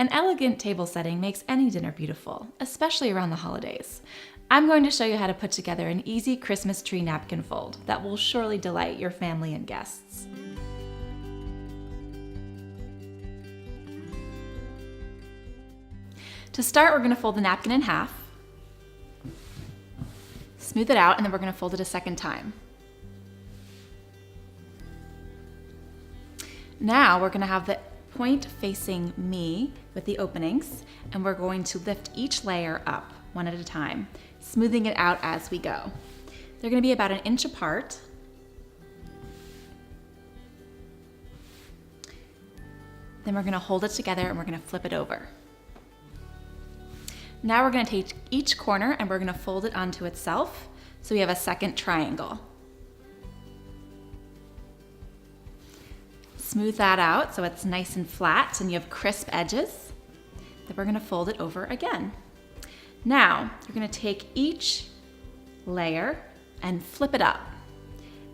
An elegant table setting makes any dinner beautiful, especially around the holidays. I'm going to show you how to put together an easy Christmas tree napkin fold that will surely delight your family and guests. To start, we're going to fold the napkin in half, smooth it out, and then we're going to fold it a second time. Now we're going to have the point facing me with the openings, and we're going to lift each layer up one at a time, smoothing it out as we go. They're going to be about 1 inch apart. Then we're going to hold it together and we're going to flip it over. Now we're going to take each corner and we're going to fold it onto itself so we have a second triangle. Smooth that out so it's nice and flat and you have crisp edges. Then we're going to fold it over again. Now you're going to take each layer and flip it up.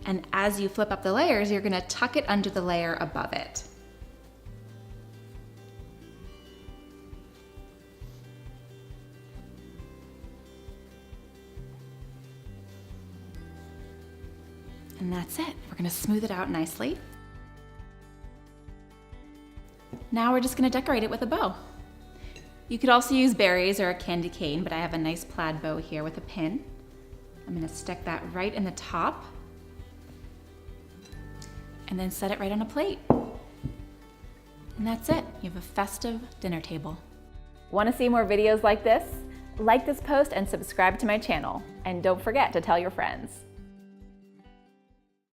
And as you flip up the layers, you're going to tuck it under the layer above it. And that's it. We're going to smooth it out nicely. Now we're just going to decorate it with a bow. You could also use berries or a candy cane, but I have a nice plaid bow here with a pin. I'm going to stick that right in the top and then set it right on a plate. And that's it. You have a festive dinner table. Want to see more videos like this? Like this post and subscribe to my channel. And don't forget to tell your friends.